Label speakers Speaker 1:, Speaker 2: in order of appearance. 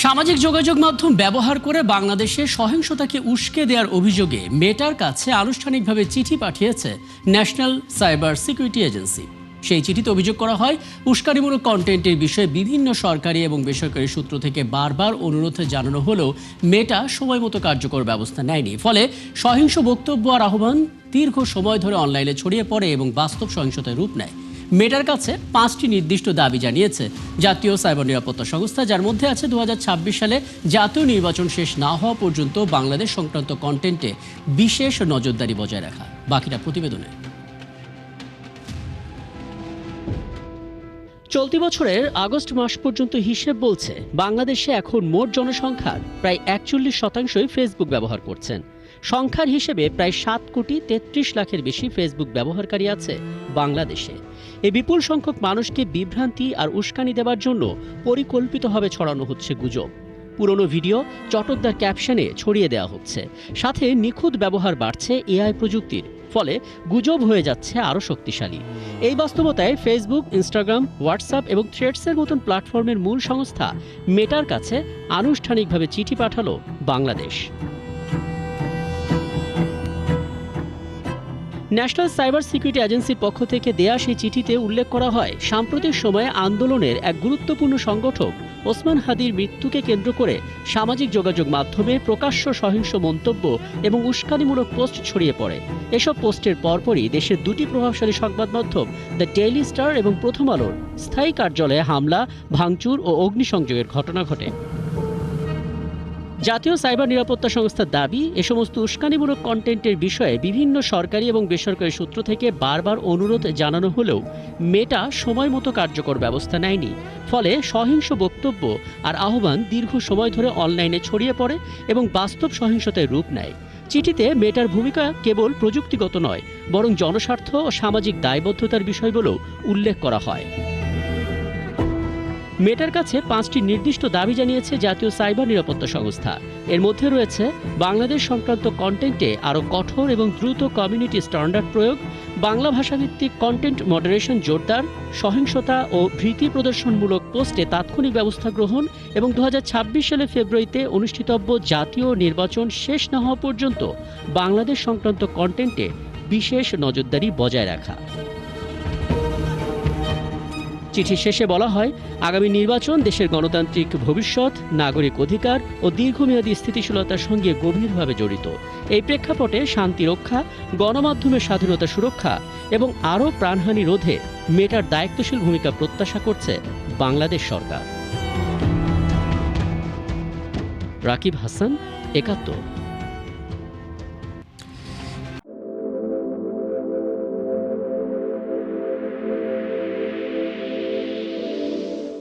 Speaker 1: সামাজিক যোগাযোগ মাধ্যম ব্যবহার করে বাংলাদেশে সহিংসতাকে উস্কে দেওয়ার অভিযোগে মেটার কাছে আনুষ্ঠানিকভাবে চিঠি পাঠিয়েছে ন্যাশনাল সাইবার সিকিউরিটি এজেন্সি। সেই চিঠিতে অভিযোগ করা হয়, উস্কানিমূলক কন্টেন্টের বিষয়ে বিভিন্ন সরকারি এবং বেসরকারি সূত্র থেকে বারবার অনুরোধ জানানো হলেও মেটা সময়মতো কার্যকর ব্যবস্থা নেয়নি। ফলে সহিংস বক্তব্য আর আহ্বান দীর্ঘ সময় ধরে অনলাইনে ছড়িয়ে পড়ে এবং বাস্তব সহিংসতায় রূপ নেয়। মেটার কাছে 5টি নির্দিষ্ট দাবি জানিয়েছে জাতীয় সাইবার নিরাপত্তা সংস্থা, যার মধ্যে আছে 2026 সালে জাতীয় নির্বাচন শেষ না হওয়া পর্যন্ত বাংলাদেশ সংক্রান্ত কন্টেন্টে বিশেষ নজরদারি বজায় রাখা। বাকিটা প্রতিবেদনে। চলতি বছরের আগস্ট মাস পর্যন্ত হিসেব বলছে বাংলাদেশে এখন মোট জনসংখ্যার প্রায় 41% ফেসবুক ব্যবহার করছেন। সংখ্যার হিসেবে প্রায় 7,33,00,000-এর বেশি ফেসবুক ব্যবহারকারী আছে বাংলাদেশে। এই বিপুল সংখ্যক মানুষকে বিভ্রান্তি আর উস্কানি দেওয়ার জন্য পরিকল্পিতভাবে ছড়ানো হচ্ছে গুজব। পুরনো ভিডিও চটকদার ক্যাপশনে ছড়িয়ে দেওয়া হচ্ছে, সাথে নিখুঁত ব্যবহার বাড়ছে এআই প্রযুক্তির। ফলে গুজব হয়ে যাচ্ছে আরও শক্তিশালী। এই বাস্তবতায় ফেসবুক, ইনস্টাগ্রাম, হোয়াটসঅ্যাপ এবং থ্রেডসের মতন প্ল্যাটফর্মের মূল সংস্থা মেটার কাছে আনুষ্ঠানিকভাবে চিঠি পাঠালো বাংলাদেশ। ন্যাশনাল সাইবার সিকিউরিটি এজেন্সির পক্ষ থেকে দেয়া সেই চিঠিতে উল্লেখ করা হয়, সাম্প্রতিক সময়ে আন্দোলনের এক গুরুত্বপূর্ণ সংগঠক ওসমান হাদির মৃত্যুকে কেন্দ্র করে সামাজিক যোগাযোগ মাধ্যমে প্রকাশ্য সহিংস মন্তব্য এবং উস্কানিমূলক পোস্ট ছড়িয়ে পড়ে। এসব পোস্টের পরপরই দেশের দুটি প্রভাবশালী সংবাদ মাধ্যম দ্য ডেইলি স্টার এবং প্রথম আলোর স্থায়ী কার্যালয়ে হামলা, ভাঙচুর ও অগ্নিসংযোগের ঘটনা ঘটে। জাতীয় সাইবার নিরাপত্তা সংস্থার দাবি, এ সমস্ত উস্কানিমূলক কন্টেন্টের বিষয়ে বিভিন্ন সরকারি এবং বেসরকারি সূত্র থেকে বারবার অনুরোধ জানানো হলেও মেটা সময় মতো কার্যকর ব্যবস্থা নেয়নি। ফলে সহিংস বক্তব্য আর আহ্বান দীর্ঘ সময় ধরে অনলাইনে ছড়িয়ে পড়ে এবং বাস্তব সহিংসতায় রূপ নেয়। চিঠিতে মেটার ভূমিকা কেবল প্রযুক্তিগত নয়, বরং জনস্বার্থ ও সামাজিক দায়বদ্ধতার বিষয়গুলোও উল্লেখ করা হয়। মেটার কাছে 5টি নির্দিষ্ট দাবি জানিয়েছে জাতীয় সাইবার নিরাপত্তা সংস্থা। এর মধ্যে রয়েছে বাংলাদেশ সংক্রান্ত কন্টেন্টে আরও কঠোর এবং দ্রুত কমিউনিটি স্ট্যান্ডার্ড প্রয়োগ, বাংলা ভাষাভিত্তিক কন্টেন্ট মডারেশন জোরদার, সহিংসতা ও ভীতি প্রদর্শনমূলক পোস্টে তাৎক্ষণিক ব্যবস্থা গ্রহণ এবং 2026 সালের ফেব্রুয়ারিতে অনুষ্ঠিতব্য জাতীয় নির্বাচন শেষ না হওয়া পর্যন্ত বাংলাদেশ সংক্রান্ত কন্টেন্টে বিশেষ নজরদারি বজায় রাখা। চিঠির শেষে বলা হয়, আগামী নির্বাচন দেশের গণতান্ত্রিক ভবিষ্যৎ, নাগরিক অধিকার ও দীর্ঘমেয়াদী স্থিতিশীলতার সঙ্গে গভীরভাবে জড়িত। এই প্রেক্ষাপটে শান্তি রক্ষা, গণমাধ্যমের স্বাধীনতা সুরক্ষা এবং আরও প্রাণহানি রোধে মেটার দায়িত্বশীল ভূমিকা প্রত্যাশা করছে বাংলাদেশ সরকার। রাকিব হাসান, ৭১।